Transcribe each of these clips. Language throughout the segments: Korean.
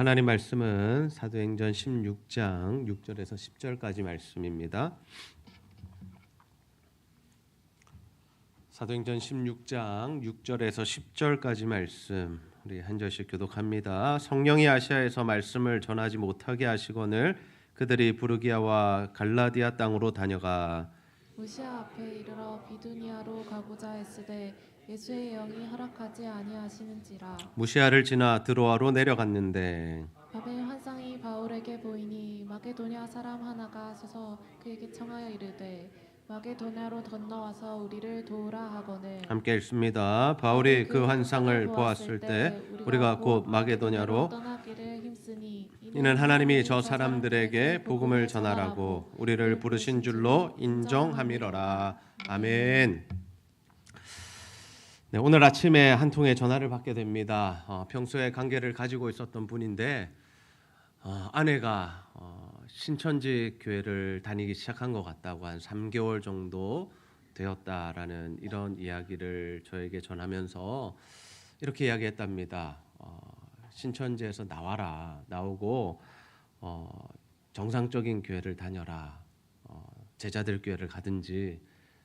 하나님 말씀은 사도행전 16장 6절에서 10절까지 말씀입니다. 사도행전 16장 6절에서 10절까지 말씀 우리 한 절씩 교독합니다. 성령이 아시아에서 말씀을 전하지 못하게 하시거늘 그들이 부르기아와 갈라디아 땅으로 다녀가 무시아 앞에 이르러 비두니아로 가고자 했으되 예수의 영이 허락하지 아니하시는지라. 무시아를 지나 드로아로 내려갔는데 밤에 환상이 바울에게 보이니 마게도냐 사람 하나가 서서 그에게 청하여 이르되 마게도냐로 건너와서 우리를 도우라 하거늘. 함께 읽습니다. 바울이 그 환상을 보았을 때 우리가 곧 마게도냐로 떠나기를 힘쓰니 이는 하나님이 저 사람들에게 복음을 전하라고 우리를 부르신 줄로 인정함이러라. 아멘. 네, 오늘 아침에 한 통의 전화를 받게 됩니다. 평소에 관계를 가지고 있었던 분인데 아내가 신천지 교회를 다니기 시작한 것 같다고 한 3개월 정도 되었다라는 이런 이야기를 저에게 전하면서 이렇게 이야기했답니다. 신천지에서 나오고 정상적인 교회를 다녀라. 제자들 교회를 가든지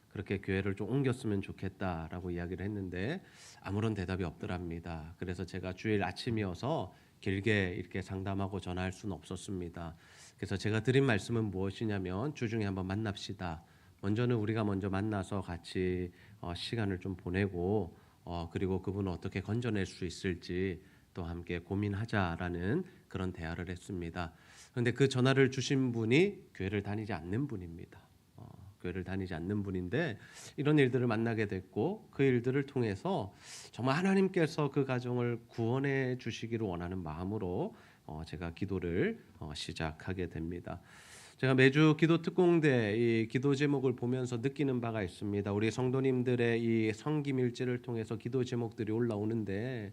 그렇게 교회를 좀 옮겼으면 좋겠다라고 이야기를 했는데 아무런 대답이 없더랍니다. 그래서 제가 주일 아침이어서 길게 이렇게 상담하고 전화할 수는 없었습니다. 그래서 제가 드린 말씀은 무엇이냐면 주중에 한번 만납시다. 먼저는 우리가 먼저 만나서 같이 시간을 좀 보내고 그리고 그분을 어떻게 건져낼 수 있을지 또 함께 고민하자라는 그런 대화를 했습니다. 그런데 그 전화를 주신 분이 교회를 다니지 않는 분입니다. 교회를 다니지 않는 분인데 이런 일들을 만나게 됐고 그 일들을 통해서 정말 하나님께서 그 가정을 구원해 주시기를 원하는 마음으로 제가 기도를 시작하게 됩니다. 제가 매주 기도 특공대 이 기도 제목을 보면서 느끼는 바가 있습니다. 우리 성도님들의 이 성기밀지를 통해서 기도 제목들이 올라오는데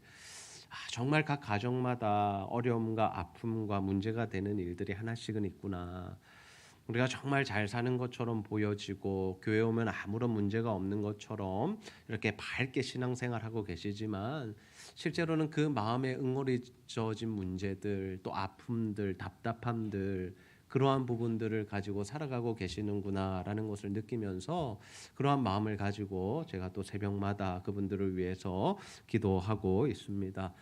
정말 각 가정마다 어려움과 아픔과 문제가 되는 일들이 하나씩은 있구나. 우리가 정말 잘 사는 것처럼 보여지고 교회 오면 아무런 문제가 없는 것처럼 이렇게 밝게 신앙생활하고 계시지만 실제로는 그 마음에 응어리져진 문제들 또 아픔들 답답함들 그러한 부분들을 가지고 살아가고 계시는구나라는 것을 느끼면서 그러한 마음을 가지고 제가 또 새벽마다 그분들을 위해서 기도하고 있습니다.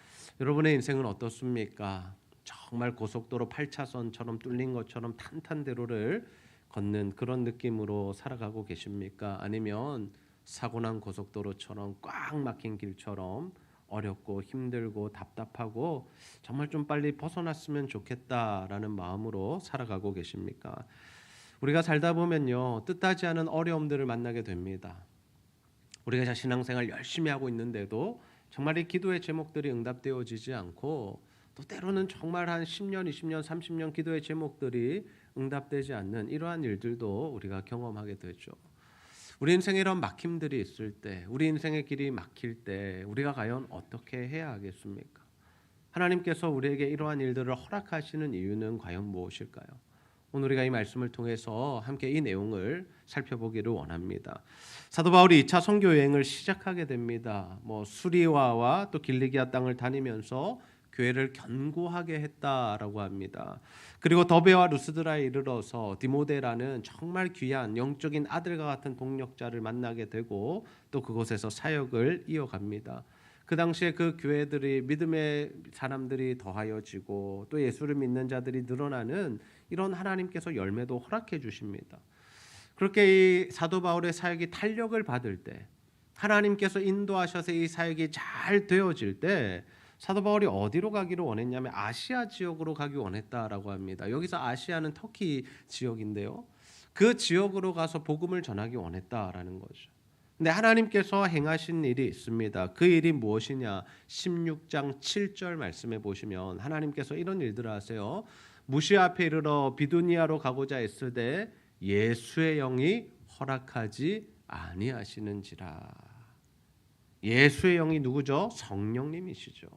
여러분의 인생은 어떻습니까? 정말 고속도로 8차선처럼 뚫린 것처럼 탄탄대로를 걷는 그런 느낌으로 살아가고 계십니까? 아니면 사고난 고속도로처럼 꽉 막힌 길처럼 어렵고 힘들고 답답하고 정말 좀 빨리 벗어났으면 좋겠다라는 마음으로 살아가고 계십니까? 우리가 살다 보면요 뜻하지 않은 어려움들을 만나게 됩니다. 우리가 신앙생활 열심히 하고 있는데도 정말 이 기도의 제목들이 응답되어지지 않고 또 때로는 정말 한 10년, 20년, 30년 기도의 제목들이 응답되지 않는 이러한 일들도 우리가 경험하게 되죠. 우리 인생에 이런 막힘들이 있을 때, 우리 인생의 길이 막힐 때 우리가 과연 어떻게 해야 하겠습니까? 하나님께서 우리에게 이러한 일들을 허락하시는 이유는 과연 무엇일까요? 오늘 우리가 이 말씀을 통해서 함께 이 내용을 살펴보기를 원합니다. 사도 바울이 2차 선교 여행을 시작하게 됩니다. 수리와와 또 길리기아 땅을 다니면서 교회를 견고하게 했다라고 합니다. 그리고 더베와 루스드라에 이르러서 디모데라는 정말 귀한 영적인 아들과 같은 동력자를 만나게 되고 또 그곳에서 사역을 이어갑니다. 그 당시에 그 교회들이 믿음의 사람들이 더하여지고 또 예수를 믿는 자들이 늘어나는 이런 하나님께서 열매도 허락해 주십니다. 그렇게 이 사도 바울의 사역이 탄력을 받을 때 하나님께서 인도하셔서 이 사역이 잘 되어질 때 사도 바울이 어디로 가기를 원했냐면 아시아 지역으로 가기 원했다라고 합니다. 여기서 아시아는 터키 지역인데요. 그 지역으로 가서 복음을 전하기 원했다라는 거죠. 근데 하나님께서 행하신 일이 있습니다. 그 일이 무엇이냐? 16장 7절 말씀해 보시면 하나님께서 이런 일들을 하세요. 무시아 앞에 이르러 비두니아로 가고자 했으되 예수의 영이 허락하지 아니하시는지라. 예수의 영이 누구죠? 성령님이시죠.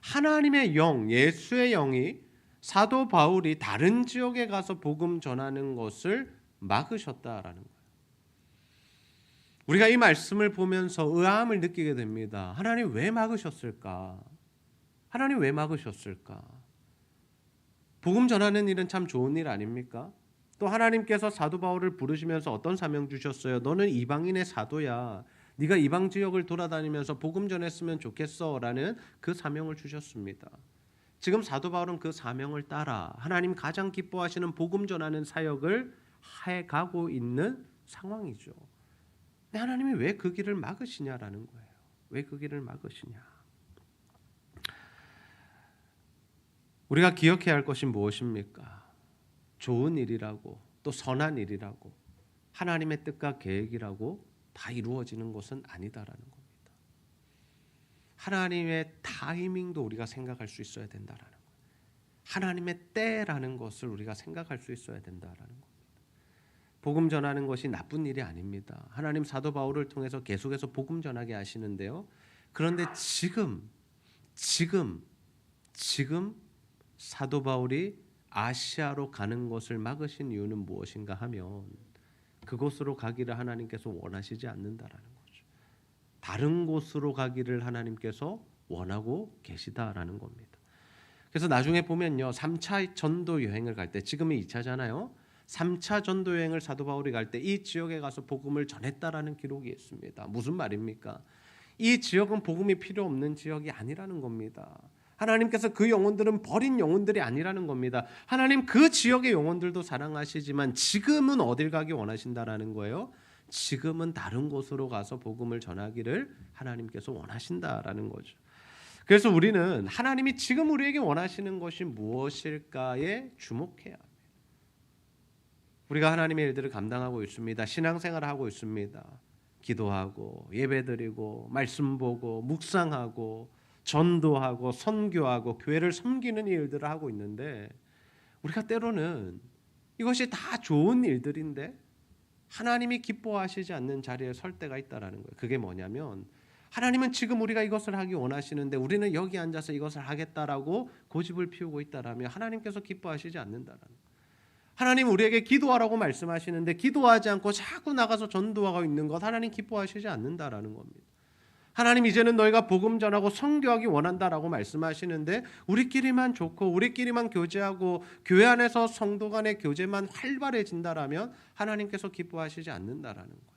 하나님의 영, 예수의 영이 사도 바울이 다른 지역에 가서 복음 전하는 것을 막으셨다라는 거예요. 우리가 이 말씀을 보면서 의아함을 느끼게 됩니다. 하나님 왜 막으셨을까? 하나님 왜 막으셨을까? 복음 전하는 일은 참 좋은 일 아닙니까? 또 하나님께서 사도 바울을 부르시면서 어떤 사명 주셨어요? 너는 이방인의 사도야. 네가 이방 지역을 돌아다니면서 복음 전했으면 좋겠어라는 그 사명을 주셨습니다. 지금 사도 바울은 그 사명을 따라 하나님 가장 기뻐하시는 복음 전하는 사역을 해 가고 있는 상황이죠. 근데 하나님이 왜 그 길을 막으시냐라는 거예요. 왜 그 길을 막으시냐? 우리가 기억해야 할 것이 무엇입니까? 좋은 일이라고 또 선한 일이라고 하나님의 뜻과 계획이라고 다 이루어지는 것은 아니다라는 겁니다. 하나님의 타이밍도 우리가 생각할 수 있어야 된다라는 거예요. 하나님의 때라는 것을 우리가 생각할 수 있어야 된다라는 겁니다. 복음 전하는 것이 나쁜 일이 아닙니다. 하나님 사도 바울을 통해서 계속해서 복음 전하게 하시는데요. 그런데 지금 사도 바울이 아시아로 가는 것을 막으신 이유는 무엇인가 하면 그곳으로 가기를 하나님께서 원하시지 않는다라는 거죠. 다른 곳으로 가기를 하나님께서 원하고 계시다라는 겁니다. 그래서 나중에 보면요. 3차 전도 여행을 갈 때 지금이 2차잖아요. 3차 전도 여행을 사도 바울이 갈 때 이 지역에 가서 복음을 전했다라는 기록이 있습니다. 무슨 말입니까? 이 지역은 복음이 필요 없는 지역이 아니라는 겁니다. 하나님께서 그 영혼들은 버린 영혼들이 아니라는 겁니다. 하나님 그 지역의 영혼들도 사랑하시지만 지금은 어딜 가기 원하신다라는 거예요. 지금은 다른 곳으로 가서 복음을 전하기를 하나님께서 원하신다라는 거죠. 그래서 우리는 하나님이 지금 우리에게 원하시는 것이 무엇일까에 주목해야 합니다. 우리가 하나님의 일들을 감당하고 있습니다. 신앙생활을 하고 있습니다. 기도하고 예배드리고 말씀 보고 묵상하고 전도하고 선교하고 교회를 섬기는 일들을 하고 있는데 우리가 때로는 이것이 다 좋은 일들인데 하나님이 기뻐하시지 않는 자리에 설 때가 있다라는 거예요. 그게 뭐냐면 하나님은 지금 우리가 이것을 하기 원하시는데 우리는 여기 앉아서 이것을 하겠다라고 고집을 피우고 있다라면 하나님께서 기뻐하시지 않는다라는 거예요. 하나님 우리에게 기도하라고 말씀하시는데 기도하지 않고 자꾸 나가서 전도하고 있는 것 하나님 기뻐하시지 않는다라는 겁니다. 하나님 이제는 너희가 복음 전하고 선교하기 원한다라고 말씀하시는데 우리끼리만 좋고 우리끼리만 교제하고 교회 안에서 성도 간의 교제만 활발해진다라면 하나님께서 기뻐하시지 않는다라는 거예요.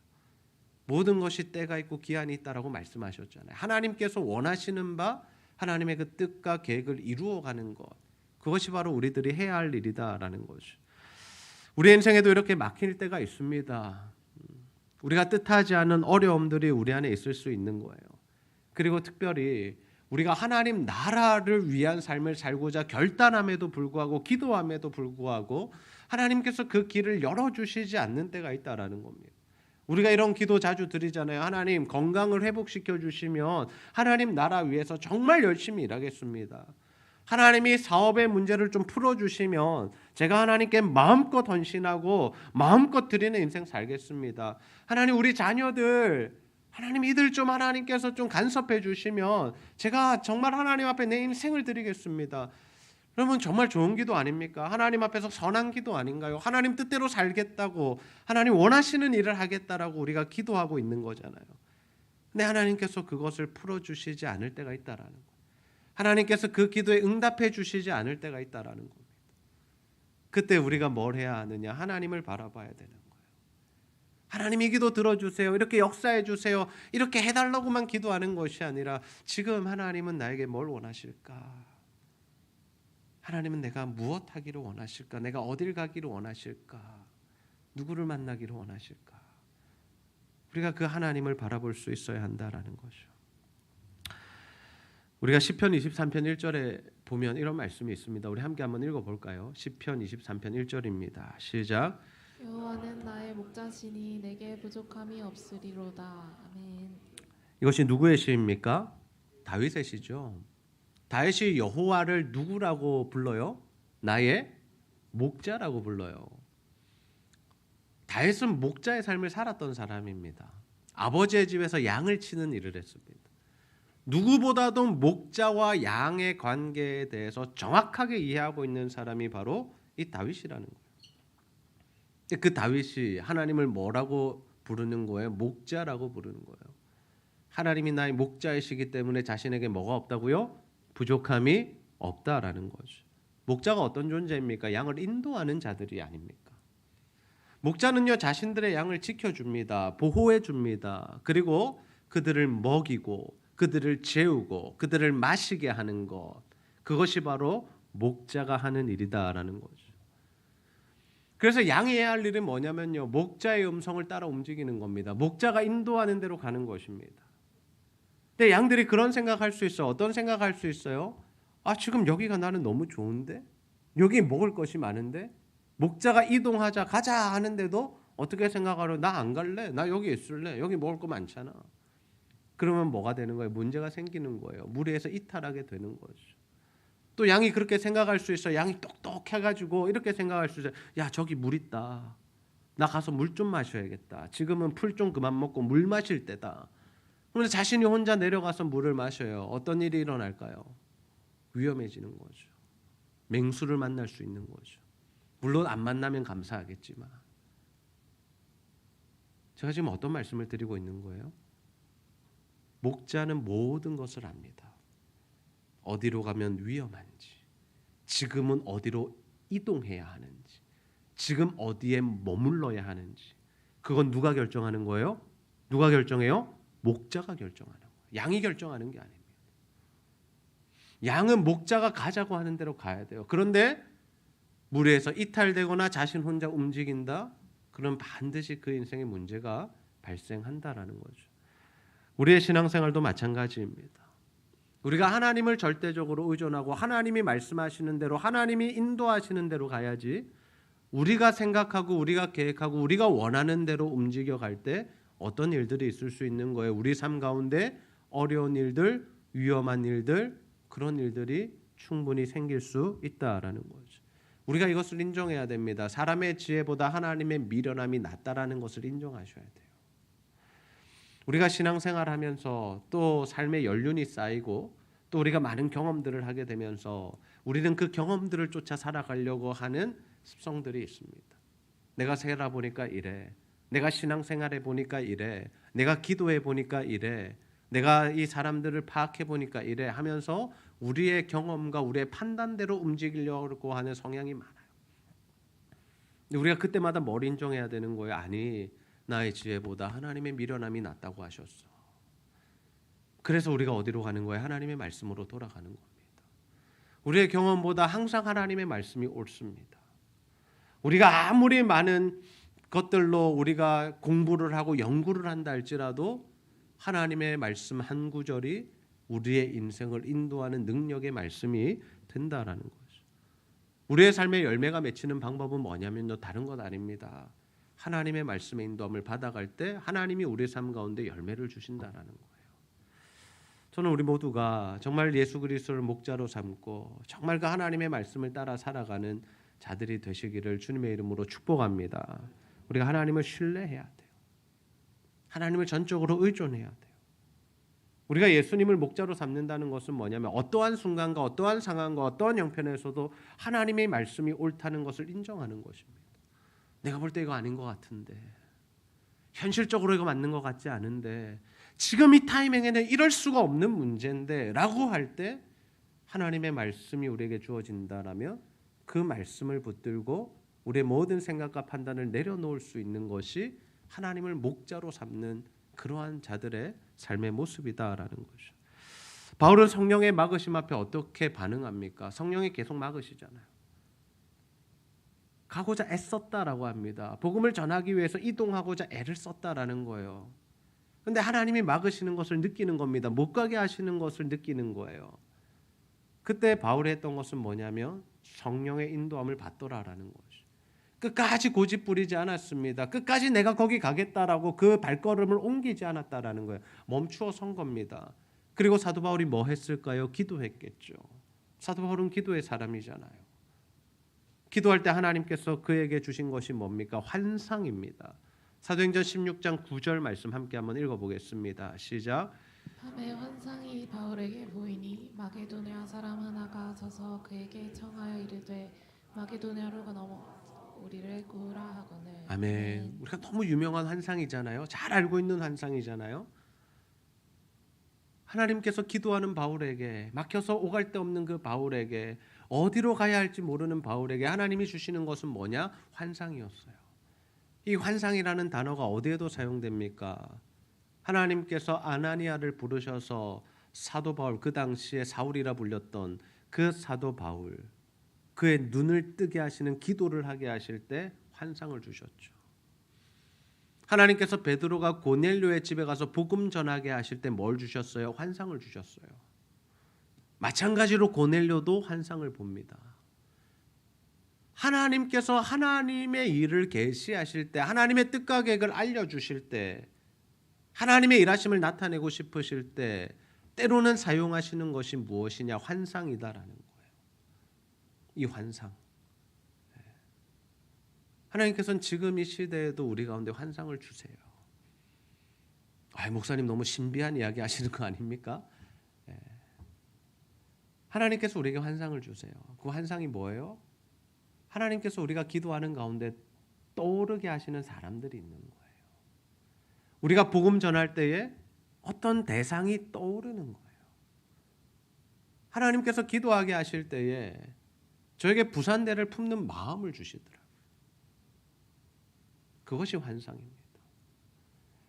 모든 것이 때가 있고 기한이 있다라고 말씀하셨잖아요. 하나님께서 원하시는 바 하나님의 그 뜻과 계획을 이루어가는 것 그것이 바로 우리들이 해야 할 일이다라는 거죠. 우리 인생에도 이렇게 막힐 때가 있습니다. 우리가 뜻하지 않은 어려움들이 우리 안에 있을 수 있는 거예요. 그리고 특별히 우리가 하나님 나라를 위한 삶을 살고자 결단함에도 불구하고 기도함에도 불구하고 하나님께서 그 길을 열어주시지 않는 때가 있다라는 겁니다. 우리가 이런 기도 자주 드리잖아요. 하나님 건강을 회복시켜 주시면 하나님 나라 위해서 정말 열심히 일하겠습니다. 하나님이 사업의 문제를 좀 풀어주시면 제가 하나님께 마음껏 헌신하고 마음껏 드리는 인생 살겠습니다. 하나님 우리 자녀들 하나님 이들 좀 하나님께서 좀 간섭해 주시면 제가 정말 하나님 앞에 내 인생을 드리겠습니다. 여러분 정말 좋은 기도 아닙니까? 하나님 앞에서 선한 기도 아닌가요? 하나님 뜻대로 살겠다고 하나님 원하시는 일을 하겠다라고 우리가 기도하고 있는 거잖아요. 근데 하나님께서 그것을 풀어주시지 않을 때가 있다라는 거예요. 하나님께서 그 기도에 응답해 주시지 않을 때가 있다라는 겁니다. 그때 우리가 뭘 해야 하느냐? 하나님을 바라봐야 되는 거예요. 하나님 이 기도 들어주세요. 이렇게 역사해 주세요. 이렇게 해달라고만 기도하는 것이 아니라 지금 하나님은 나에게 뭘 원하실까? 하나님은 내가 무엇 하기를 원하실까? 내가 어딜 가기를 원하실까? 누구를 만나기를 원하실까? 우리가 그 하나님을 바라볼 수 있어야 한다라는 거죠. 우리가 시편 23편 1절에 보면 이런 말씀이 있습니다. 우리 함께 한번 읽어볼까요? 시편 23편 1절입니다. 시작. 여호와는 나의 목자시니 내게 부족함이 없으리로다. 아멘. 이것이 누구의 시입니까? 다윗의 시죠. 다윗이 여호와를 누구라고 불러요? 나의 목자라고 불러요. 다윗은 목자의 삶을 살았던 사람입니다. 아버지의 집에서 양을 치는 일을 했습니다. 누구보다도 목자와 양의 관계에 대해서 정확하게 이해하고 있는 사람이 바로 이 다윗이라는 거예요. 그 다윗이 하나님을 뭐라고 부르는 거예요? 목자라고 부르는 거예요. 하나님이 나의 목자이시기 때문에 자신에게 뭐가 없다고요? 부족함이 없다라는 거죠. 목자가 어떤 존재입니까? 양을 인도하는 자들이 아닙니까? 목자는요, 자신들의 양을 지켜줍니다. 보호해줍니다. 그리고 그들을 먹이고 그들을 재우고 그들을 마시게 하는 것, 그것이 바로 목자가 하는 일이다라는 거죠. 그래서 양이 해야 할 일은 뭐냐면요, 목자의 음성을 따라 움직이는 겁니다. 목자가 인도하는 대로 가는 것입니다. 근데 양들이 그런 생각할 수 있어요. 어떤 생각할 수 있어요? 아, 지금 여기가 나는 너무 좋은데? 여기 먹을 것이 많은데? 목자가 이동하자, 가자 하는데도 어떻게 생각하려? 나 안 갈래. 나 여기 있을래. 여기 먹을 거 많잖아. 그러면 뭐가 되는 거예요? 문제가 생기는 거예요. 무리해서 이탈하게 되는 거죠. 또 양이 그렇게 생각할 수 있어요. 양이 똑똑해가지고 이렇게 생각할 수 있어요. 야, 저기 물 있다. 나 가서 물 좀 마셔야겠다. 지금은 풀 좀 그만 먹고 물 마실 때다. 그래서 자신이 혼자 내려가서 물을 마셔요. 어떤 일이 일어날까요? 위험해지는 거죠. 맹수를 만날 수 있는 거죠. 물론 안 만나면 감사하겠지만, 제가 지금 어떤 말씀을 드리고 있는 거예요? 목자는 모든 것을 압니다. 어디로 가면 위험한지, 지금은 어디로 이동해야 하는지, 지금 어디에 머물러야 하는지, 그건 누가 결정하는 거예요? 누가 결정해요? 목자가 결정하는 거예요. 양이 결정하는 게 아닙니다. 양은 목자가 가자고 하는 대로 가야 돼요. 그런데 무리해서 이탈되거나 자신 혼자 움직인다? 그럼 반드시 그 인생에 문제가 발생한다라는 거죠. 우리의 신앙생활도 마찬가지입니다. 우리가 하나님을 절대적으로 의존하고 하나님이 말씀하시는 대로, 하나님이 인도하시는 대로 가야지, 우리가 생각하고 우리가 계획하고 우리가 원하는 대로 움직여갈 때 어떤 일들이 있을 수 있는 거예요. 우리 삶 가운데 어려운 일들, 위험한 일들, 그런 일들이 충분히 생길 수 있다라는 거죠. 우리가 이것을 인정해야 됩니다. 사람의 지혜보다 하나님의 미련함이 낫다라는 것을 인정하셔야 돼요. 우리가 신앙생활하면서 또 삶의 연륜이 쌓이고 또 우리가 많은 경험들을 하게 되면서 우리는 그 경험들을 쫓아 살아가려고 하는 습성들이 있습니다. 내가 살아보니까 이래, 내가 신앙생활해 보니까 이래, 내가 기도해 보니까 이래, 내가 이 사람들을 파악해 보니까 이래 하면서 우리의 경험과 우리의 판단대로 움직이려고 하는 성향이 많아요. 우리가 그때마다 뭘 인정해야 되는 거예요? 아니, 나의 지혜보다 하나님의 미련함이 낫다고 하셨어. 그래서 우리가 어디로 가는 거예요? 하나님의 말씀으로 돌아가는 겁니다. 우리의 경험보다 항상 하나님의 말씀이 옳습니다. 우리가 아무리 많은 것들로 우리가 공부를 하고 연구를 한다 할지라도 하나님의 말씀 한 구절이 우리의 인생을 인도하는 능력의 말씀이 된다라는 거죠. 우리의 삶의 열매가 맺히는 방법은 뭐냐면요, 다른 것 아닙니다. 하나님의 말씀의 인도함을 받아갈 때 하나님이 우리 삶 가운데 열매를 주신다라는 거예요. 저는 우리 모두가 정말 예수 그리스도를 목자로 삼고 정말 그 하나님의 말씀을 따라 살아가는 자들이 되시기를 주님의 이름으로 축복합니다. 우리가 하나님을 신뢰해야 돼요. 하나님을 전적으로 의존해야 돼요. 우리가 예수님을 목자로 삼는다는 것은 뭐냐면 어떠한 순간과 어떠한 상황과 어떠한 형편에서도 하나님의 말씀이 옳다는 것을 인정하는 것입니다. 내가 볼 때 이거 아닌 것 같은데, 현실적으로 이거 맞는 것 같지 않은데, 지금 이 타이밍에는 이럴 수가 없는 문제인데 라고 할 때 하나님의 말씀이 우리에게 주어진다라면 그 말씀을 붙들고 우리의 모든 생각과 판단을 내려놓을 수 있는 것이 하나님을 목자로 삼는 그러한 자들의 삶의 모습이다라는 거죠. 바울은 성령의 막으심 앞에 어떻게 반응합니까? 성령이 계속 막으시잖아요. 가고자 애썼다라고 합니다. 복음을 전하기 위해서 이동하고자 애를 썼다라는 거예요. 그런데 하나님이 막으시는 것을 느끼는 겁니다. 못 가게 하시는 것을 느끼는 거예요. 그때 바울이 했던 것은 뭐냐면 성령의 인도함을 받더라라는 거죠. 끝까지 고집 부리지 않았습니다. 끝까지 내가 거기 가겠다라고 그 발걸음을 옮기지 않았다라는 거예요. 멈추어 선 겁니다. 그리고 사도 바울이 뭐 했을까요? 기도했겠죠. 사도 바울은 기도의 사람이잖아요. 기도할 때 하나님께서 그에게 주신 것이 뭡니까? 환상입니다. 사도행전 16장 9절 말씀 함께 한번 읽어보겠습니다. 시작. 밤에 환상이 바울에게 보이니 마게도냐 사람 하나가 서서 그에게 청하여 이르되 마게도냐로 넘어 우리를 구하라 하거늘. 아멘. 우리가 너무 유명한 환상이잖아요. 잘 알고 있는 환상이잖아요. 하나님께서 기도하는 바울에게, 막혀서 오갈 데 없는 그 바울에게 어디로 가야 할지 모르는 바울에게 하나님이 주시는 것은 뭐냐? 환상이었어요. 이 환상이라는 단어가 어디에도 사용됩니까? 하나님께서 아나니아를 부르셔서 사도 바울, 그 당시에 사울이라 불렸던 그 사도 바울, 그의 눈을 뜨게 하시는 기도를 하게 하실 때 환상을 주셨죠. 하나님께서 베드로가 고넬료의 집에 가서 복음 전하게 하실 때 뭘 주셨어요? 환상을 주셨어요. 마찬가지로 고넬료도 환상을 봅니다. 하나님께서 하나님의 일을 계시하실 때, 하나님의 뜻과 계획을 알려주실 때, 하나님의 일하심을 나타내고 싶으실 때 때로는 사용하시는 것이 무엇이냐? 환상이다라는 거예요. 이 환상. 하나님께서는 지금 이 시대에도 우리 가운데 환상을 주세요. 목사님 너무 신비한 이야기 하시는 거 아닙니까? 하나님께서 우리에게 환상을 주세요. 그 환상이 뭐예요? 하나님께서 우리가 기도하는 가운데 떠오르게 하시는 사람들이 있는 거예요. 우리가 복음 전할 때에 어떤 대상이 떠오르는 거예요. 하나님께서 기도하게 하실 때에 저에게 부산대를 품는 마음을 주시더라고요. 그것이 환상입니다.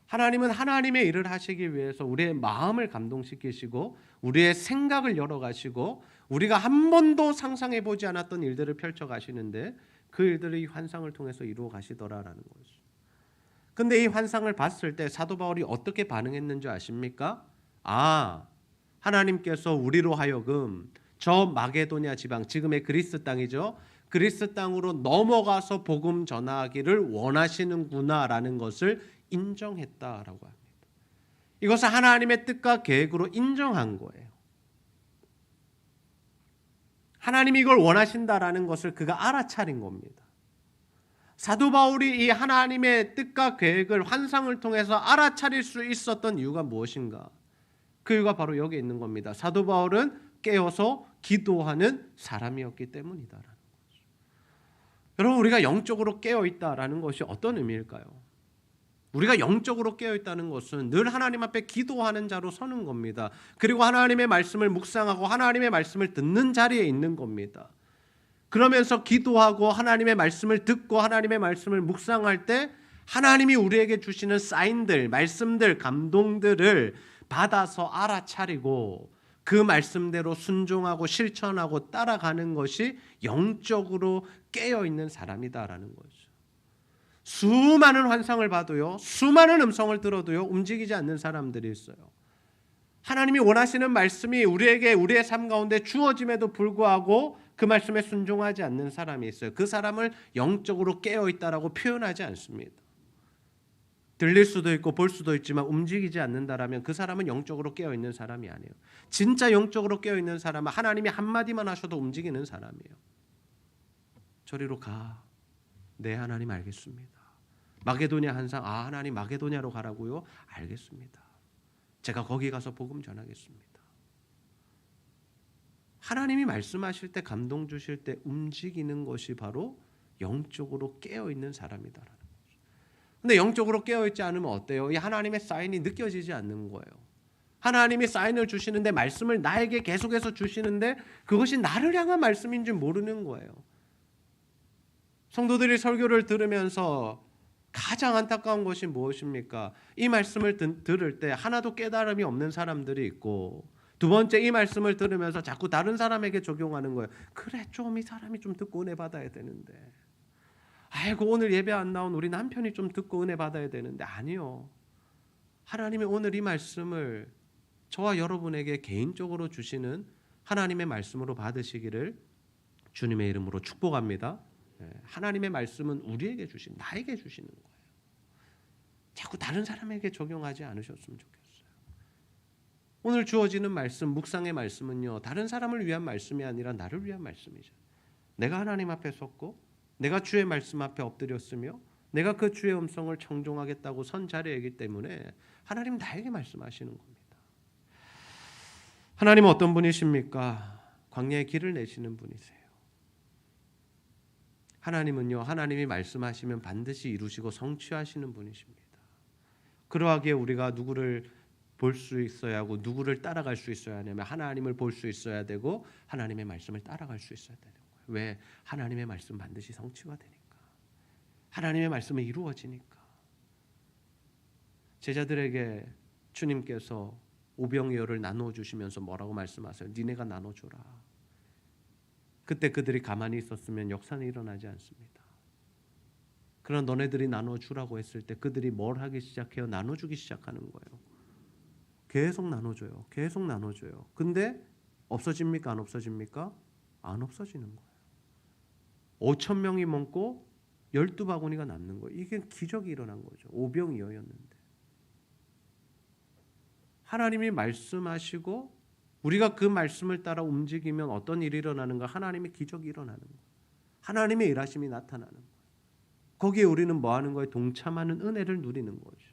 하나님은 하나님의 일을 하시기 위해서 우리의 마음을 감동시키시고 우리의 생각을 열어가시고 우리가 한 번도 상상해 보지 않았던 일들을 펼쳐가시는데 그 일들을 이 환상을 통해서 이루어 가시더라라는 거죠. 근데 이 환상을 봤을 때 사도 바울이 어떻게 반응했는지 아십니까? 하나님께서 우리로 하여금 저 마게도냐 지방, 지금의 그리스 땅이죠. 그리스 땅으로 넘어가서 복음 전하기를 원하시는구나라는 것을 인정했다라고 합니다. 이것을 하나님의 뜻과 계획으로 인정한 거예요. 하나님이 이걸 원하신다라는 것을 그가 알아차린 겁니다. 사도 바울이 이 하나님의 뜻과 계획을 환상을 통해서 알아차릴 수 있었던 이유가 무엇인가? 그 이유가 바로 여기 있는 겁니다. 사도 바울은 깨어서 기도하는 사람이었기 때문이다라는 거죠. 여러분, 우리가 영적으로 깨어 있다라는 것이 어떤 의미일까요? 우리가 영적으로 깨어 있다는 것은 늘 하나님 앞에 기도하는 자로 서는 겁니다. 그리고 하나님의 말씀을 묵상하고 하나님의 말씀을 듣는 자리에 있는 겁니다. 그러면서 기도하고 하나님의 말씀을 듣고 하나님의 말씀을 묵상할 때 하나님이 우리에게 주시는 사인들, 말씀들, 감동들을 받아서 알아차리고 그 말씀대로 순종하고 실천하고 따라가는 것이 영적으로 깨어있는 사람이다라는 거죠. 수많은 환상을 봐도요, 수많은 음성을 들어도요, 움직이지 않는 사람들이 있어요. 하나님이 원하시는 말씀이 우리에게 우리의 삶 가운데 주어짐에도 불구하고 그 말씀에 순종하지 않는 사람이 있어요. 그 사람을 영적으로 깨어있다라고 표현하지 않습니다. 들릴 수도 있고 볼 수도 있지만 움직이지 않는다라면 그 사람은 영적으로 깨어있는 사람이 아니에요. 진짜 영적으로 깨어있는 사람은 하나님이 한마디만 하셔도 움직이는 사람이에요. 저리로 가. 네, 하나님 알겠습니다. 마게도냐 한상, 하나님 마게도냐로 가라고요? 알겠습니다. 제가 거기 가서 복음 전하겠습니다. 하나님이 말씀하실 때, 감동 주실 때 움직이는 것이 바로 영적으로 깨어있는 사람이다라는 거죠. 근데 영적으로 깨어있지 않으면 어때요? 이 하나님의 사인이 느껴지지 않는 거예요. 하나님이 사인을 주시는데, 말씀을 나에게 계속해서 주시는데 그것이 나를 향한 말씀인지 모르는 거예요. 성도들이 설교를 들으면서 가장 안타까운 것이 무엇입니까? 이 말씀을 들을 때 하나도 깨달음이 없는 사람들이 있고, 두 번째, 이 말씀을 들으면서 자꾸 다른 사람에게 적용하는 거예요. 그래, 좀 이 사람이 좀 듣고 은혜 받아야 되는데, 오늘 예배 안 나온 우리 남편이 좀 듣고 은혜 받아야 되는데. 아니요, 하나님이 오늘 이 말씀을 저와 여러분에게 개인적으로 주시는 하나님의 말씀으로 받으시기를 주님의 이름으로 축복합니다. 하나님의 말씀은 우리에게 나에게 주시는 거예요. 자꾸 다른 사람에게 적용하지 않으셨으면 좋겠어요. 오늘 주어지는 말씀, 묵상의 말씀은요, 다른 사람을 위한 말씀이 아니라 나를 위한 말씀이죠. 내가 하나님 앞에 섰고 내가 주의 말씀 앞에 엎드렸으며 내가 그 주의 음성을 청종하겠다고 선 자리이기 때문에 하나님 나에게 말씀하시는 겁니다. 하나님은 어떤 분이십니까? 광야의 길을 내시는 분이세요. 하나님은요, 하나님이 말씀하시면 반드시 이루시고 성취하시는 분이십니다. 그러하기에 우리가 누구를 볼 수 있어야 하고 누구를 따라갈 수 있어야 하냐면 하나님을 볼 수 있어야 되고 하나님의 말씀을 따라갈 수 있어야 되는 거예요. 왜? 하나님의 말씀 반드시 성취가 되니까. 하나님의 말씀이 이루어지니까. 제자들에게 주님께서 오병이어를 나누어 주시면서 뭐라고 말씀하세요? 니네가 나눠줘라. 그때 그들이 가만히 있었으면 역사는 일어나지 않습니다. 그런 너네들이 나눠주라고 했을 때 그들이 뭘 하기 시작해요? 나눠주기 시작하는 거예요. 계속 나눠줘요. 계속 나눠줘요. 근데 없어집니까? 안 없어집니까? 안 없어지는 거예요. 5천 명이 먹고 12바구니가 남는 거예요. 이게 기적이 일어난 거죠. 오병이어였는데. 하나님이 말씀하시고 우리가 그 말씀을 따라 움직이면 어떤 일이 일어나는가? 하나님의 기적이 일어나는 거예요. 하나님의 일하심이 나타나는 거예요. 거기에 우리는 뭐 하는 거예요? 동참하는 은혜를 누리는 거죠.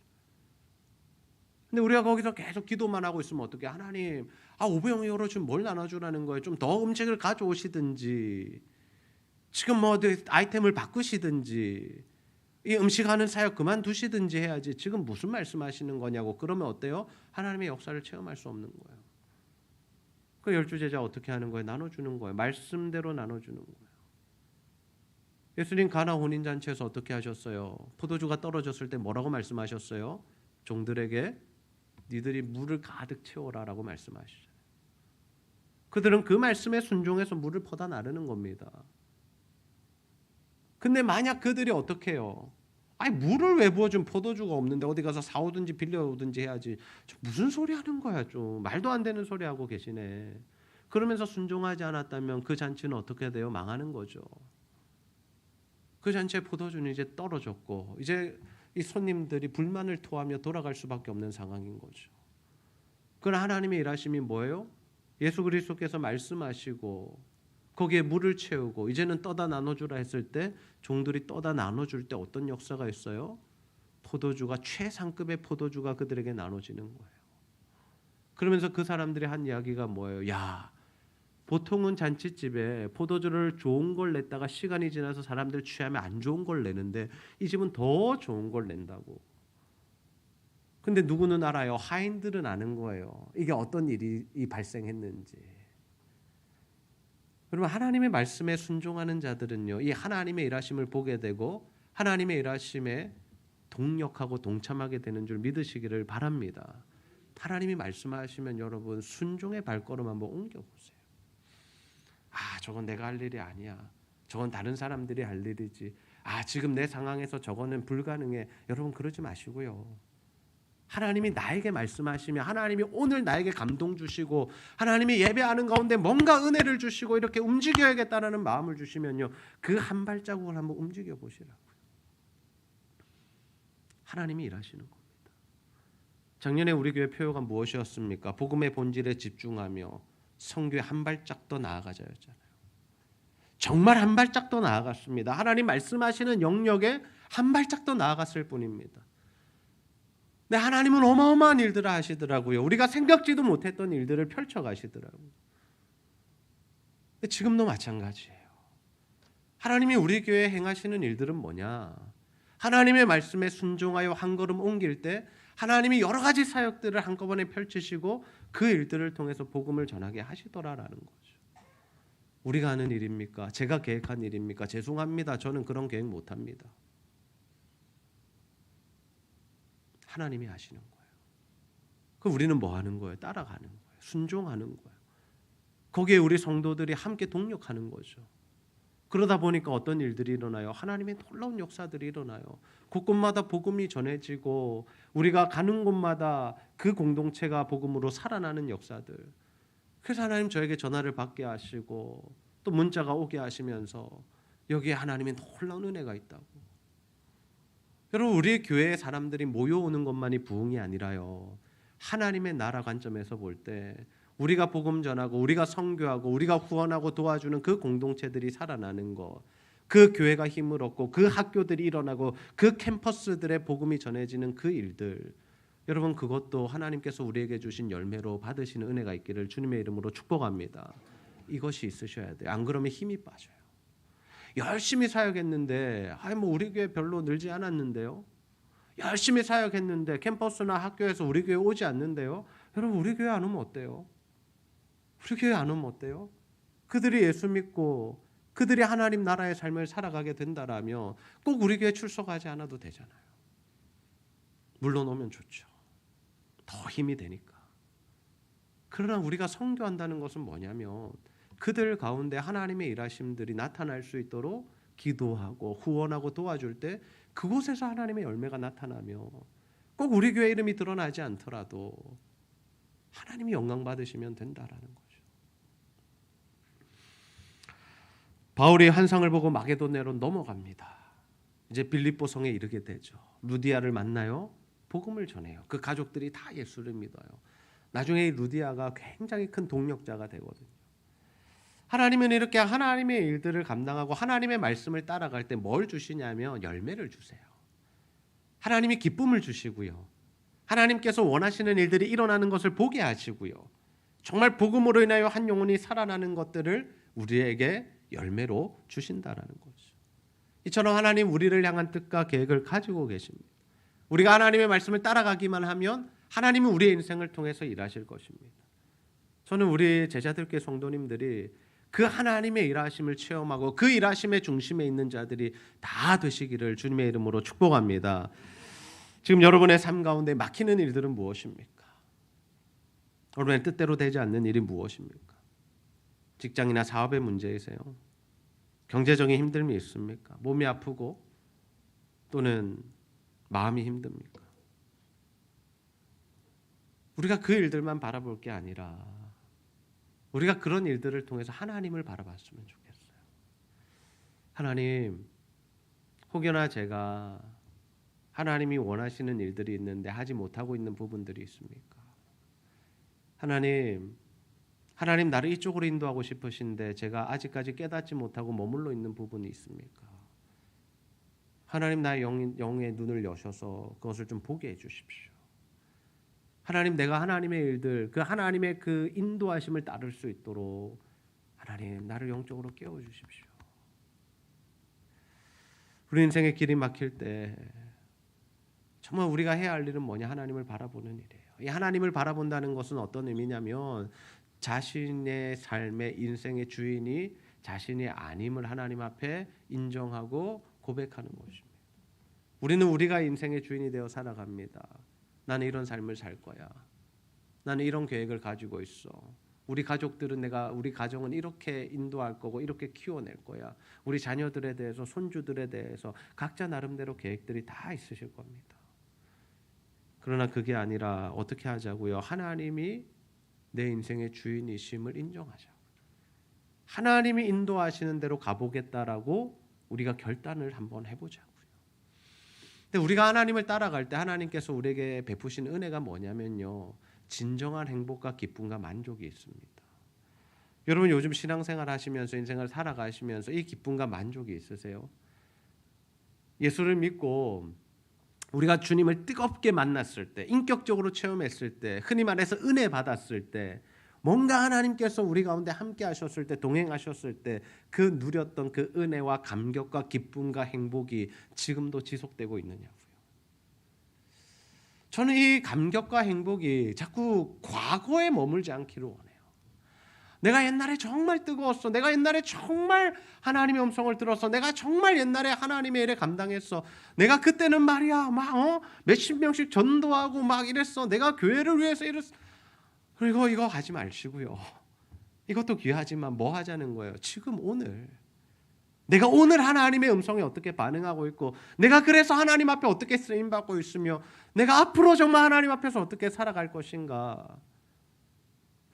근데 우리가 거기서 계속 기도만 하고 있으면 어떻게? 하나님, 오병이어로 지금 뭘 나눠주라는 거예요? 좀 더 음식을 가져오시든지 지금 뭐 아이템을 바꾸시든지 이 음식하는 사역 그만두시든지 해야지 지금 무슨 말씀하시는 거냐고. 그러면 어때요? 하나님의 역사를 체험할 수 없는 거예요. 그 12제자 어떻게 하는 거예요? 나눠주는 거예요. 말씀대로 나눠주는 거예요. 예수님 가나 혼인잔치에서 어떻게 하셨어요? 포도주가 떨어졌을 때 뭐라고 말씀하셨어요? 종들에게 니들이 물을 가득 채워라라고 말씀하시잖아요. 그들은 그 말씀에 순종해서 물을 퍼다 나르는 겁니다. 근데 만약 그들이 어떻게 해요? 물을 왜 부어준 포도주가 없는데 어디 가서 사오든지 빌려오든지 해야지. 무슨 소리 하는 거야 좀. 말도 안 되는 소리 하고 계시네. 그러면서 순종하지 않았다면 그 잔치는 어떻게 돼요? 망하는 거죠. 그 잔치의 포도주는 이제 떨어졌고 이제 이 손님들이 불만을 토하며 돌아갈 수밖에 없는 상황인 거죠. 그러나 하나님의 일하심이 뭐예요? 예수 그리스도께서 말씀하시고 거기에 물을 채우고 이제는 떠다 나눠주라 했을 때 종들이 떠다 나눠줄 때 어떤 역사가 있어요? 포도주가 최상급의 포도주가 그들에게 나눠지는 거예요. 그러면서 그 사람들이 한 이야기가 뭐예요? 야, 보통은 잔치집에 포도주를 좋은 걸 냈다가 시간이 지나서 사람들 취하면 안 좋은 걸 내는데 이 집은 더 좋은 걸 낸다고. 근데 누구는 알아요? 하인들은 아는 거예요. 이게 어떤 일이 발생했는지. 여러분, 하나님의 말씀에 순종하는 자들은요, 이 하나님의 일하심을 보게 되고 하나님의 일하심에 동력하고 동참하게 되는 줄 믿으시기를 바랍니다. 하나님이 말씀하시면 여러분 순종의 발걸음 한번 옮겨보세요. 저건 내가 할 일이 아니야. 저건 다른 사람들이 할 일이지. 지금 내 상황에서 저거는 불가능해. 여러분 그러지 마시고요. 하나님이 나에게 말씀하시면 하나님이 오늘 나에게 감동 주시고 하나님이 예배하는 가운데 뭔가 은혜를 주시고 이렇게 움직여야겠다라는 마음을 주시면요. 그 한 발자국을 한번 움직여 보시라고요. 하나님이 일하시는 겁니다. 작년에 우리 교회 표어가 무엇이었습니까? 복음의 본질에 집중하며 성교에 한 발짝 더 나아가자였잖아요. 정말 한 발짝 더 나아갔습니다. 하나님 말씀하시는 영역에 한 발짝 더 나아갔을 뿐입니다. 근데 하나님은 어마어마한 일들을 하시더라고요. 우리가 생각지도 못했던 일들을 펼쳐가시더라고요. 근데 지금도 마찬가지예요. 하나님이 우리 교회에 행하시는 일들은 뭐냐? 하나님의 말씀에 순종하여 한 걸음 옮길 때 하나님이 여러 가지 사역들을 한꺼번에 펼치시고 그 일들을 통해서 복음을 전하게 하시더라라는 거죠. 우리가 하는 일입니까? 제가 계획한 일입니까? 죄송합니다. 저는 그런 계획 못합니다. 하나님이 하시는 거예요. 그럼 우리는 뭐 하는 거예요? 따라가는 거예요. 순종하는 거예요. 거기에 우리 성도들이 함께 동력하는 거죠. 그러다 보니까 어떤 일들이 일어나요? 하나님의 놀라운 역사들이 일어나요. 곳곳마다 복음이 전해지고 우리가 가는 곳마다 그 공동체가 복음으로 살아나는 역사들. 그래서 하나님 저에게 전화를 받게 하시고 또 문자가 오게 하시면서 여기에 하나님의 놀라운 은혜가 있다고. 여러분 우리 교회의 사람들이 모여오는 것만이 부흥이 아니라요. 하나님의 나라 관점에서 볼 때 우리가 복음 전하고 우리가 선교하고 우리가 후원하고 도와주는 그 공동체들이 살아나는 것, 그 교회가 힘을 얻고 그 학교들이 일어나고 그 캠퍼스들의 복음이 전해지는 그 일들, 여러분 그것도 하나님께서 우리에게 주신 열매로 받으시는 은혜가 있기를 주님의 이름으로 축복합니다. 이것이 있으셔야 돼요. 안 그러면 힘이 빠져요. 열심히 사역했는데 우리 교회 별로 늘지 않았는데요. 열심히 사역했는데 캠퍼스나 학교에서 우리 교회 오지 않는데요. 여러분 우리 교회 안 오면 어때요? 우리 교회 안 오면 어때요? 그들이 예수 믿고 그들이 하나님 나라의 삶을 살아가게 된다라면 꼭 우리 교회 출석하지 않아도 되잖아요. 물론 오면 좋죠. 더 힘이 되니까. 그러나 우리가 선교한다는 것은 뭐냐면 그들 가운데 하나님의 일하심들이 나타날 수 있도록 기도하고 후원하고 도와줄 때 그곳에서 하나님의 열매가 나타나며 꼭 우리 교회 이름이 드러나지 않더라도 하나님이 영광 받으시면 된다라는 거죠. 바울이 환상을 보고 마게도냐로 넘어갑니다. 이제 빌립보 성에 이르게 되죠. 루디아를 만나요. 복음을 전해요. 그 가족들이 다 예수를 믿어요. 나중에 이 루디아가 굉장히 큰 동력자가 되거든요. 하나님은 이렇게 하나님의 일들을 감당하고 하나님의 말씀을 따라갈 때 뭘 주시냐면 열매를 주세요. 하나님이 기쁨을 주시고요. 하나님께서 원하시는 일들이 일어나는 것을 보게 하시고요. 정말 복음으로 인하여 한 영혼이 살아나는 것들을 우리에게 열매로 주신다라는 거죠. 이처럼 하나님 우리를 향한 뜻과 계획을 가지고 계십니다. 우리가 하나님의 말씀을 따라가기만 하면 하나님은 우리의 인생을 통해서 일하실 것입니다. 저는 우리 제자들께 성도님들이 그 하나님의 일하심을 체험하고 그 일하심의 중심에 있는 자들이 다 되시기를 주님의 이름으로 축복합니다. 지금 여러분의 삶 가운데 막히는 일들은 무엇입니까? 여러분의 뜻대로 되지 않는 일이 무엇입니까? 직장이나 사업의 문제이세요? 경제적인 힘듦이 있습니까? 몸이 아프고 또는 마음이 힘듭니까? 우리가 그 일들만 바라볼 게 아니라 우리가 그런 일들을 통해서 하나님을 바라봤으면 좋겠어요. 하나님, 혹여나 제가 하나님이 원하시는 일들이 있는데 하지 못하고 있는 부분들이 있습니까? 하나님 나를 이쪽으로 인도하고 싶으신데 제가 아직까지 깨닫지 못하고 머물러 있는 부분이 있습니까? 하나님 나의 영의 눈을 여셔서 그것을 좀 보게 해주십시오. 하나님 내가 하나님의 일들 그 하나님의 그 인도하심을 따를 수 있도록 하나님 나를 영적으로 깨워주십시오. 우리 인생의 길이 막힐 때 정말 우리가 해야 할 일은 뭐냐? 하나님을 바라보는 일이에요. 이 하나님을 바라본다는 것은 어떤 의미냐면 자신의 삶의 인생의 주인이 자신이 아님을 하나님 앞에 인정하고 고백하는 것입니다. 우리는 우리가 인생의 주인이 되어 살아갑니다. 나는 이런 삶을 살 거야. 나는 이런 계획을 가지고 있어. 우리 가족들은 우리 가정은 이렇게 인도할 거고 이렇게 키워낼 거야. 우리 자녀들에 대해서 손주들에 대해서 각자 나름대로 계획들이 다 있으실 겁니다. 그러나 그게 아니라 어떻게 하자고요? 하나님이 내 인생의 주인이심을 인정하자고요. 하나님이 인도하시는 대로 가보겠다라고 우리가 결단을 한번 해보자고요. 근데 우리가 하나님을 따라갈 때 하나님께서 우리에게 베푸신 은혜가 뭐냐면요. 진정한 행복과 기쁨과 만족이 있습니다. 여러분 요즘 신앙생활 하시면서 인생을 살아가시면서 이 기쁨과 만족이 있으세요? 예수를 믿고 우리가 주님을 뜨겁게 만났을 때, 인격적으로 체험했을 때, 흔히 말해서 은혜 받았을 때, 뭔가 하나님께서 우리 가운데 함께 하셨을 때, 동행하셨을 때 그 누렸던 그 은혜와 감격과 기쁨과 행복이 지금도 지속되고 있느냐고요. 저는 이 감격과 행복이 자꾸 과거에 머물지 않기를 원해요. 내가 옛날에 정말 뜨거웠어. 내가 옛날에 정말 하나님의 음성을 들었어. 내가 정말 옛날에 하나님의 일에 감당했어. 내가 그때는 말이야 막 몇십 명씩 전도하고 막 이랬어. 내가 교회를 위해서 이랬어. 그리고 이거 하지 마시고요. 이것도 귀하지만 뭐 하자는 거예요? 지금 오늘 내가 오늘 하나님의 음성에 어떻게 반응하고 있고 내가 그래서 하나님 앞에 어떻게 쓰임받고 있으며 내가 앞으로 정말 하나님 앞에서 어떻게 살아갈 것인가.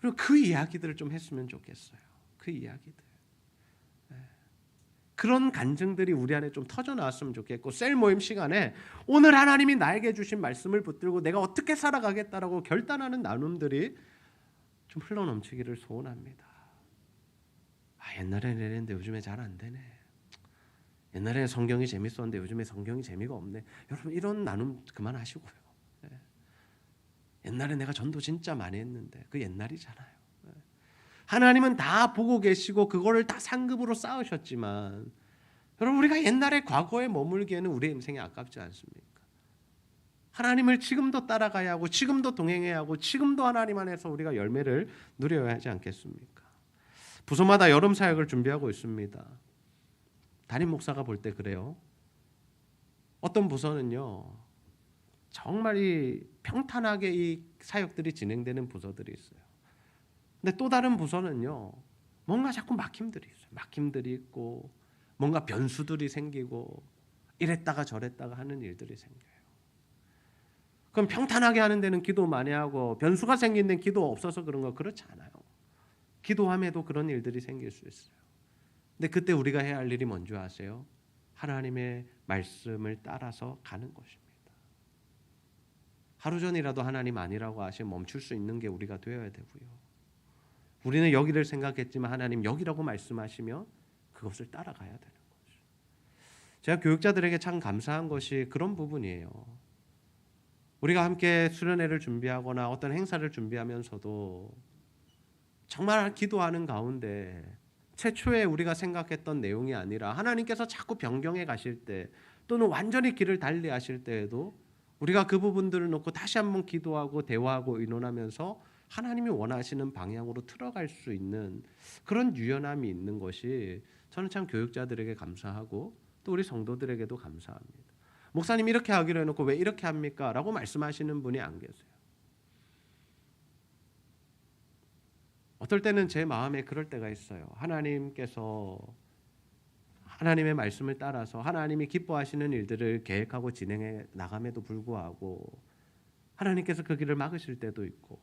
그리고 그 이야기들을 좀 했으면 좋겠어요. 그 이야기들. 그런 간증들이 우리 안에 좀 터져 나왔으면 좋겠고 셀 모임 시간에 오늘 하나님이 나에게 주신 말씀을 붙들고 내가 어떻게 살아가겠다라고 결단하는 나눔들이 좀 흘러넘치기를 소원합니다. 옛날에는 이랬는데 요즘에 잘 안 되네. 옛날에는 성경이 재밌었는데 요즘에 성경이 재미가 없네. 여러분 이런 나눔 그만하시고요. 옛날에 내가 전도 진짜 많이 했는데 그 옛날이잖아요. 하나님은 다 보고 계시고 그거를 다 상급으로 쌓으셨지만 여러분 우리가 옛날에 과거에 머물기에는 우리의 인생이 아깝지 않습니까? 하나님을 지금도 따라가야 하고 지금도 동행해야 하고 지금도 하나님 안에서 우리가 열매를 누려야 하지 않겠습니까? 부서마다 여름 사역을 준비하고 있습니다. 담임 목사가 볼 때 그래요. 어떤 부서는요, 정말 이 평탄하게 이 사역들이 진행되는 부서들이 있어요. 근데 또 다른 부서는요, 뭔가 자꾸 막힘들이 있어요. 막힘들이 있고 뭔가 변수들이 생기고 이랬다가 저랬다가 하는 일들이 생겨요. 그럼 평탄하게 하는 데는 기도 많이 하고 변수가 생긴 데는 기도 없어서 그런 거 그렇지 않아요. 기도함에도 그런 일들이 생길 수 있어요. 근데 그때 우리가 해야 할 일이 뭔지 아세요? 하나님의 말씀을 따라서 가는 것입니다. 하루 전이라도 하나님 아니라고 하시면 멈출 수 있는 게 우리가 되어야 되고요. 우리는 여기를 생각했지만 하나님 여기라고 말씀하시면 그것을 따라가야 되는 거죠. 제가 교육자들에게 참 감사한 것이 그런 부분이에요. 우리가 함께 수련회를 준비하거나 어떤 행사를 준비하면서도 정말 기도하는 가운데 최초에 우리가 생각했던 내용이 아니라 하나님께서 자꾸 변경해 가실 때 또는 완전히 길을 달리 하실 때에도 우리가 그 부분들을 놓고 다시 한번 기도하고 대화하고 의논하면서 하나님이 원하시는 방향으로 틀어갈 수 있는 그런 유연함이 있는 것이 저는 참 교육자들에게 감사하고 또 우리 성도들에게도 감사합니다. 목사님 이렇게 하기로 해놓고 왜 이렇게 합니까? 라고 말씀하시는 분이 안 계세요. 어떨 때는 제 마음에 그럴 때가 있어요. 하나님께서 하나님의 말씀을 따라서 하나님이 기뻐하시는 일들을 계획하고 진행해 나감에도 불구하고 하나님께서 그 길을 막으실 때도 있고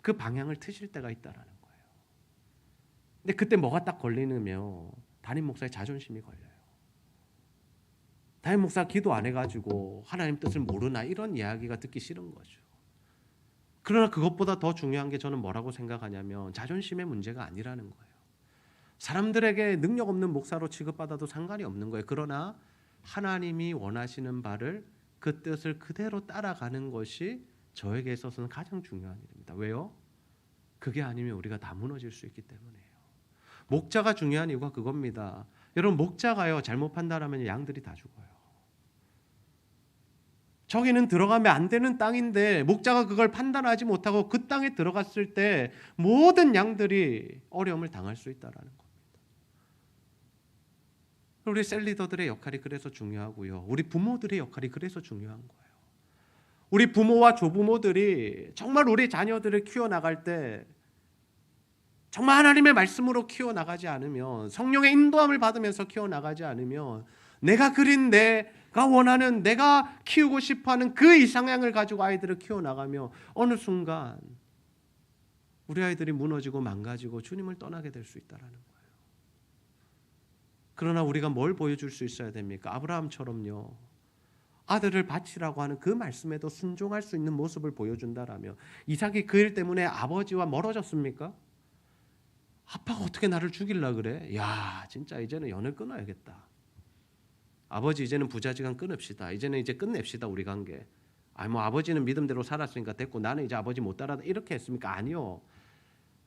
그 방향을 트실 때가 있다라는 거예요. 근데 그때 뭐가 딱 걸리느며 담임 목사의 자존심이 걸려요. 담임 목사 기도 안 해가지고 하나님 뜻을 모르나 이런 이야기가 듣기 싫은 거죠. 그러나 그것보다 더 중요한 게 저는 뭐라고 생각하냐면 자존심의 문제가 아니라는 거예요. 사람들에게 능력 없는 목사로 취급받아도 상관이 없는 거예요. 그러나 하나님이 원하시는 바를 그 뜻을 그대로 따라가는 것이 저에게 있어서는 가장 중요한 일입니다. 왜요? 그게 아니면 우리가 다 무너질 수 있기 때문이에요. 목자가 중요한 이유가 그겁니다. 여러분 목자가요 잘못 판단하면 양들이 다 죽어요. 저기는 들어가면 안 되는 땅인데 목자가 그걸 판단하지 못하고 그 땅에 들어갔을 때 모든 양들이 어려움을 당할 수 있다는 겁니다. 우리 셀리더들의 역할이 그래서 중요하고요. 우리 부모들의 역할이 그래서 중요한 거예요. 우리 부모와 조부모들이 정말 우리 자녀들을 키워나갈 때 정말 하나님의 말씀으로 키워나가지 않으면 성령의 인도함을 받으면서 키워나가지 않으면 내가 그린 내가 원하는 내가 키우고 싶어하는 그 이상향을 가지고 아이들을 키워나가며 어느 순간 우리 아이들이 무너지고 망가지고 주님을 떠나게 될 수 있다는 거예요. 그러나 우리가 뭘 보여줄 수 있어야 됩니까? 아브라함처럼요. 아들을 바치라고 하는 그 말씀에도 순종할 수 있는 모습을 보여준다라면 이삭이 그 일 때문에 아버지와 멀어졌습니까? 아빠가 어떻게 나를 죽이려 그래? 야 진짜 이제는 연을 끊어야겠다. 아버지 이제는 부자지간 끊읍시다. 이제는 이제 끝냅시다 우리 관계. 뭐 아버지는 믿음대로 살았으니까 됐고 나는 이제 아버지 못 따라 이렇게 했습니까? 아니요.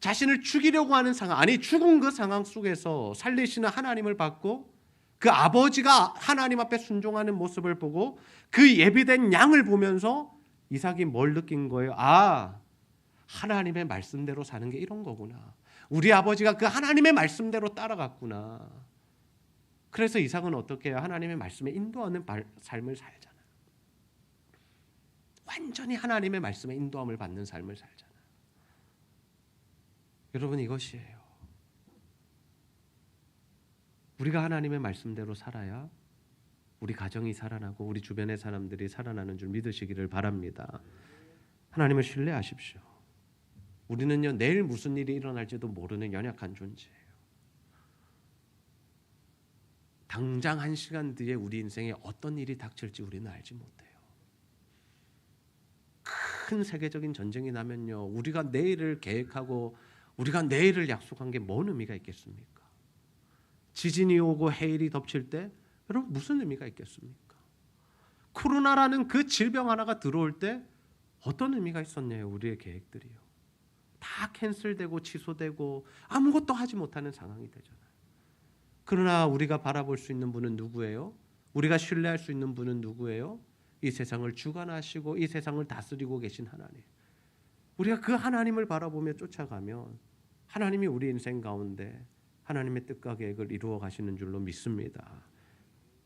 자신을 죽이려고 하는 상황, 아니 죽은 그 상황 속에서 살리시는 하나님을 받고 그 아버지가 하나님 앞에 순종하는 모습을 보고 그 예비된 양을 보면서 이삭이 뭘 느낀 거예요? 아, 하나님의 말씀대로 사는 게 이런 거구나. 우리 아버지가 그 하나님의 말씀대로 따라갔구나. 그래서 이삭은 어떻게 해요? 하나님의 말씀에 인도하는 삶을 살잖아요. 완전히 하나님의 말씀에 인도함을 받는 삶을 살잖아요. 여러분 이것이에요. 우리가 하나님의 말씀대로 살아야 우리 가정이 살아나고 우리 주변의 사람들이 살아나는 줄 믿으시기를 바랍니다. 하나님을 신뢰하십시오. 우리는요 내일 무슨 일이 일어날지도 모르는 연약한 존재예요. 당장 한 시간 뒤에 우리 인생에 어떤 일이 닥칠지 우리는 알지 못해요. 큰 세계적인 전쟁이 나면요 우리가 내일을 계획하고 우리가 내일을 약속한 게 뭔 의미가 있겠습니까? 지진이 오고 해일이 덮칠 때 여러분 무슨 의미가 있겠습니까? 코로나라는 그 질병 하나가 들어올 때 어떤 의미가 있었냐요? 우리의 계획들이요. 다 캔슬되고 취소되고 아무것도 하지 못하는 상황이 되잖아요. 그러나 우리가 바라볼 수 있는 분은 누구예요? 우리가 신뢰할 수 있는 분은 누구예요? 이 세상을 주관하시고 이 세상을 다스리고 계신 하나님, 우리가 그 하나님을 바라보며 쫓아가면 하나님이 우리 인생 가운데 하나님의 뜻과 계획을 이루어 가시는 줄로 믿습니다.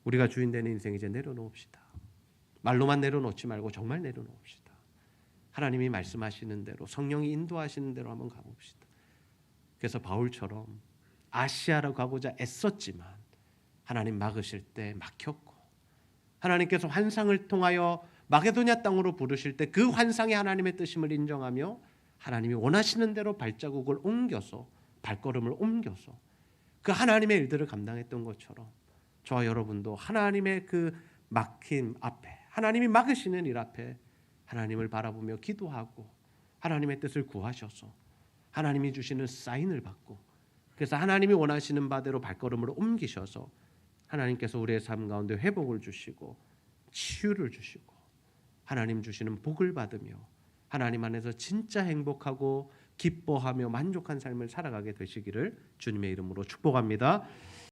우리가 주인 되는 인생 이제 내려놓읍시다. 말로만 내려놓지 말고 정말 내려놓읍시다. 하나님이 말씀하시는 대로, 성령이 인도하시는 대로 한번 가봅시다. 그래서 바울처럼 아시아로 가고자 애썼지만 하나님 막으실 때 막혔고, 하나님께서 환상을 통하여 마게도냐 땅으로 부르실 때 그 환상이 하나님의 뜻임을 인정하며 하나님이 원하시는 대로 발자국을 옮겨서, 발걸음을 옮겨서 그 하나님의 일들을 감당했던 것처럼 저와 여러분도 하나님의 그 막힘 앞에, 하나님이 막으시는 일 앞에 하나님을 바라보며 기도하고 하나님의 뜻을 구하셔서 하나님이 주시는 사인을 받고, 그래서 하나님이 원하시는 바대로 발걸음을 옮기셔서 하나님께서 우리의 삶 가운데 회복을 주시고 치유를 주시고 하나님 주시는 복을 받으며 하나님 안에서 진짜 행복하고 기뻐하며 만족한 삶을 살아가게 되시기를 주님의 이름으로 축복합니다.